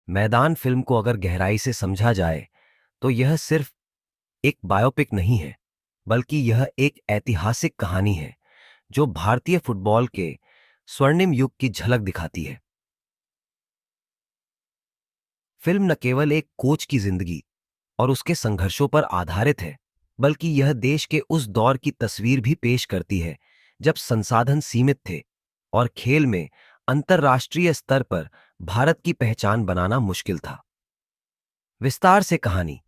मैदान फिल्म को अगर गहराई से समझा जाए तो यह सिर्फ एक बायोपिक नहीं है, बल्कि यह एक ऐतिहासिक कहानी है जो भारतीय फुटबॉल के स्वर्णिम युग की झलक दिखाती है। फिल्म न केवल एक कोच की जिंदगी और उसके संघर्षों पर आधारित है, बल्कि यह देश के उस दौर की तस्वीर भी पेश करती है जब संसाधन सीमित थे और खेल में अंतर्राष्ट्रीय स्तर पर भारत की पहचान बनाना मुश्किल था। विस्तार से कहानी।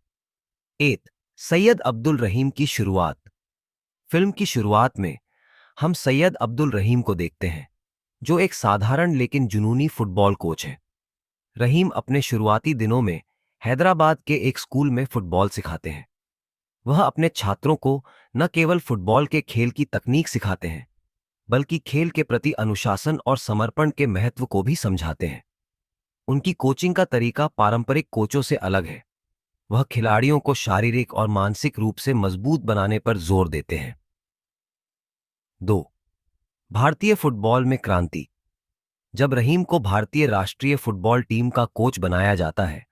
एत सैयद अब्दुल रहीम की शुरुआत। फिल्म की शुरुआत में हम सैयद अब्दुल रहीम को देखते हैं, जो एक साधारण लेकिन जुनूनी फुटबॉल कोच है। रहीम अपने शुरुआती दिनों में हैदराबाद के एक स्कूल में फुटबॉल सिखाते हैं। वह अपने छात्रों को न केवल फुटबॉल के खेल की तकनीक सिखाते हैं, बल्कि खेल के प्रति अनुशासन और समर्पण के महत्व को भी समझाते हैं। उनकी कोचिंग का तरीका पारंपरिक कोचों से अलग है। वह खिलाड़ियों को शारीरिक और मानसिक रूप से मजबूत बनाने पर जोर देते हैं। 2. भारतीय फुटबॉल में क्रांति। जब रहीम को भारतीय राष्ट्रीय फुटबॉल टीम का कोच बनाया जाता है,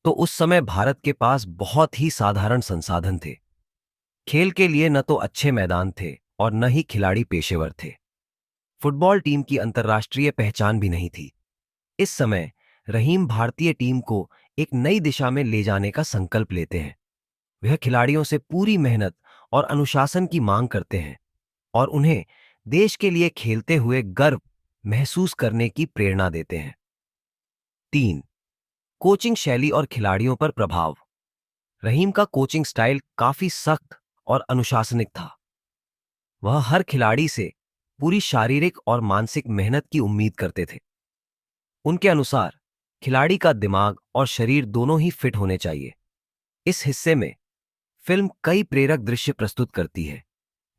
तो उस समय भारत के पास बहुत ही साधारण संसाधन थे। खेल के लिए न तो अच्छे मैदान थे और न ही खिलाड़ी पेशेवर थे। फुटबॉल टीम की अंतर्राष्ट्रीय पहचान भी नहीं थी। इस समय रहीम भारतीय टीम को एक नई दिशा में ले जाने का संकल्प लेते हैं। वह खिलाड़ियों से पूरी मेहनत और अनुशासन की मांग करते हैं और उन्हें देश के लिए खेलते हुए गर्व महसूस करने की प्रेरणा देते हैं। 3. कोचिंग शैली और खिलाड़ियों पर प्रभाव। रहीम का कोचिंग स्टाइल काफी सख्त और अनुशासनिक था। वह हर खिलाड़ी से पूरी शारीरिक और मानसिक मेहनत की उम्मीद करते थे। उनके अनुसार खिलाड़ी का दिमाग और शरीर दोनों ही फिट होने चाहिए। इस हिस्से में फिल्म कई प्रेरक दृश्य प्रस्तुत करती है,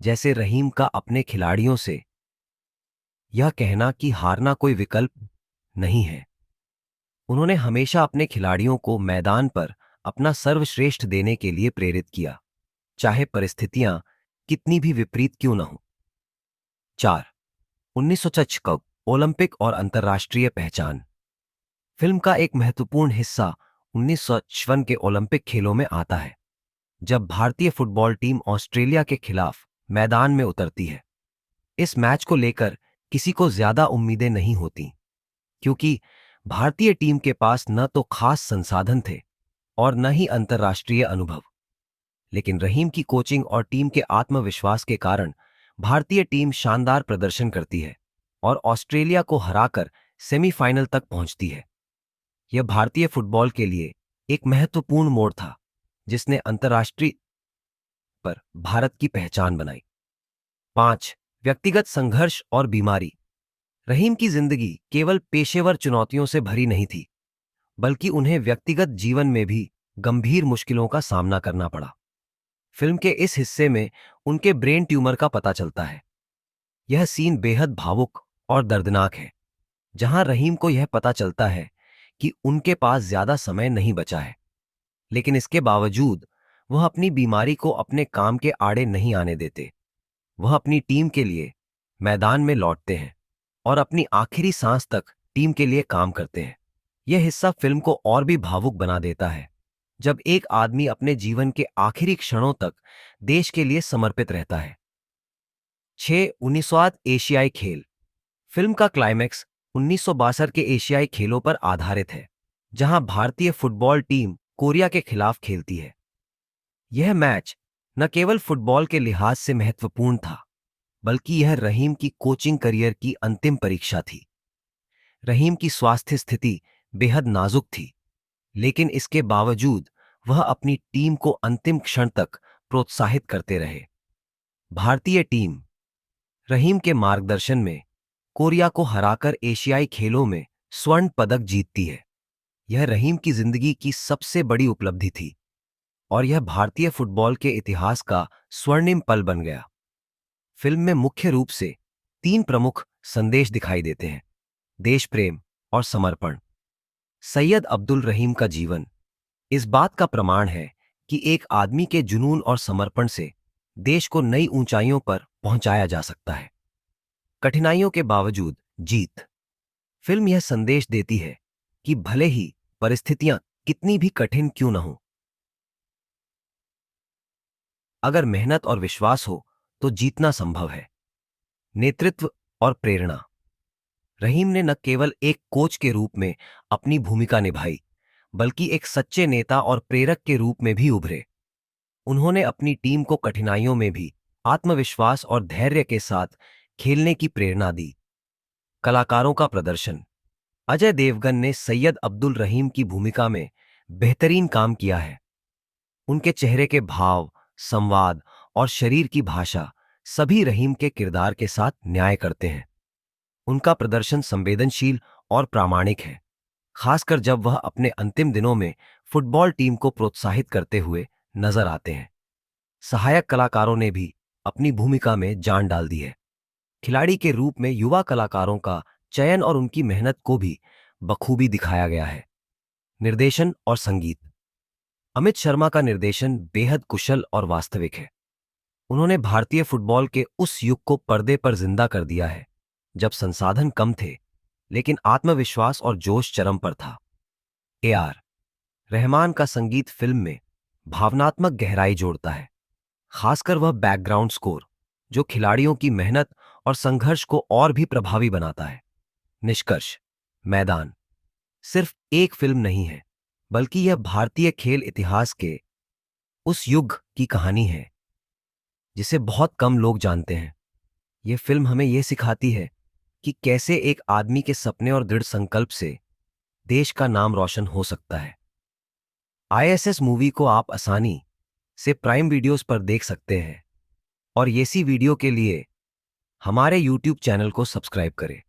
जैसे रहीम का अपने खिलाड़ियों से यह कहना कि हारना कोई विकल्प नहीं है। उन्होंने हमेशा अपने खिलाड़ियों को मैदान पर अपना सर्वश्रेष्ठ देने के लिए प्रेरित किया, चाहे परिस्थितियां कितनी भी विपरीत क्यों न हो। 4. 1956 ओलंपिक और अंतर्राष्ट्रीय पहचान। फिल्म का एक महत्वपूर्ण हिस्सा 1956 के ओलंपिक खेलों में आता है, जब भारतीय फुटबॉल टीम ऑस्ट्रेलिया के खिलाफ मैदान में उतरती है। इस मैच को लेकर किसी को ज्यादा उम्मीदें नहीं होती, क्योंकि भारतीय टीम के पास न तो खास संसाधन थे और न ही अंतर्राष्ट्रीय अनुभव। लेकिन रहीम की कोचिंग और टीम के आत्मविश्वास के कारण भारतीय टीम शानदार प्रदर्शन करती है और ऑस्ट्रेलिया को हराकर सेमीफाइनल तक पहुंचती है। यह भारतीय फुटबॉल के लिए एक महत्वपूर्ण मोड़ था, जिसने अंतर्राष्ट्रीय पर भारत की पहचान बनाई। 5. व्यक्तिगत संघर्ष और बीमारी। रहीम की जिंदगी केवल पेशेवर चुनौतियों से भरी नहीं थी, बल्कि उन्हें व्यक्तिगत जीवन में भी गंभीर मुश्किलों का सामना करना पड़ा। फिल्म के इस हिस्से में उनके ब्रेन ट्यूमर का पता चलता है। यह सीन बेहद भावुक और दर्दनाक है, जहां रहीम को यह पता चलता है कि उनके पास ज्यादा समय नहीं बचा है। लेकिन इसके बावजूद वह अपनी बीमारी को अपने काम के आड़े नहीं आने देते। वह अपनी टीम के लिए मैदान में लौटते हैं और अपनी आखिरी सांस तक टीम के लिए काम करते हैं। यह हिस्सा फिल्म को और भी भावुक बना देता है, जब एक आदमी अपने जीवन के आखिरी क्षणों तक देश के लिए समर्पित रहता है। 6. 1962 एशियाई खेल। फिल्म का क्लाइमैक्स 1962 के एशियाई खेलों पर आधारित है, जहां भारतीय फुटबॉल टीम कोरिया के खिलाफ खेलती है। यह मैच न केवल फुटबॉल के लिहाज से महत्वपूर्ण था, बल्कि यह रहीम की कोचिंग करियर की अंतिम परीक्षा थी। रहीम की स्वास्थ्य स्थिति बेहद नाजुक थी, लेकिन इसके बावजूद वह अपनी टीम को अंतिम क्षण तक प्रोत्साहित करते रहे। भारतीय टीम रहीम के मार्गदर्शन में कोरिया को हराकर एशियाई खेलों में स्वर्ण पदक जीतती है। यह रहीम की जिंदगी की सबसे बड़ी उपलब्धि थी और यह भारतीय फुटबॉल के इतिहास का स्वर्णिम पल बन गया। फिल्म में मुख्य रूप से 3 प्रमुख संदेश दिखाई देते हैं: देश प्रेम और समर्पण। सैयद अब्दुल रहीम का जीवन इस बात का प्रमाण है कि एक आदमी के जुनून और समर्पण से देश को नई ऊंचाइयों पर पहुंचाया जा सकता है। कठिनाइयों के बावजूद जीत। फिल्म यह संदेश देती है कि भले ही परिस्थितियां कितनी भी कठिन क्यों न हो, अगर मेहनत और विश्वास हो तो जीतना संभव है। नेतृत्व और प्रेरणा। रहीम ने न केवल एक कोच के रूप में अपनी भूमिका निभाई, बल्कि एक सच्चे नेता और प्रेरक के रूप में भी उभरे। उन्होंने अपनी टीम को कठिनाइयों में भी आत्मविश्वास और धैर्य के साथ खेलने की प्रेरणा दी। कलाकारों का प्रदर्शन। अजय देवगन ने सैयद अब्दुल रहीम की भूमिका में बेहतरीन काम किया है। उनके चेहरे के भाव, संवाद और शरीर की भाषा सभी रहीम के किरदार के साथ न्याय करते हैं। उनका प्रदर्शन संवेदनशील और प्रामाणिक है, खासकर जब वह अपने अंतिम दिनों में फुटबॉल टीम को प्रोत्साहित करते हुए नजर आते हैं। सहायक कलाकारों ने भी अपनी भूमिका में जान डाल दी है। खिलाड़ी के रूप में युवा कलाकारों का चयन और उनकी मेहनत को भी बखूबी दिखाया गया है। निर्देशन और संगीत। अमित शर्मा का निर्देशन बेहद कुशल और वास्तविक है। उन्होंने भारतीय फुटबॉल के उस युग को पर्दे पर जिंदा कर दिया है जब संसाधन कम थे, लेकिन आत्मविश्वास और जोश चरम पर था। ए आर रहमान का संगीत फिल्म में भावनात्मक गहराई जोड़ता है, खासकर वह बैकग्राउंड स्कोर जो खिलाड़ियों की मेहनत और संघर्ष को और भी प्रभावी बनाता है। निष्कर्ष। मैदान सिर्फ एक फिल्म नहीं है, बल्कि यह भारतीय खेल इतिहास के उस युग की कहानी है जिसे बहुत कम लोग जानते हैं। यह फिल्म हमें यह सिखाती है कि कैसे एक आदमी के सपने और दृढ़ संकल्प से देश का नाम रोशन हो सकता है। ISS मूवी को आप आसानी से प्राइम वीडियोस पर देख सकते हैं और ऐसी वीडियो के लिए हमारे YouTube चैनल को सब्सक्राइब करें।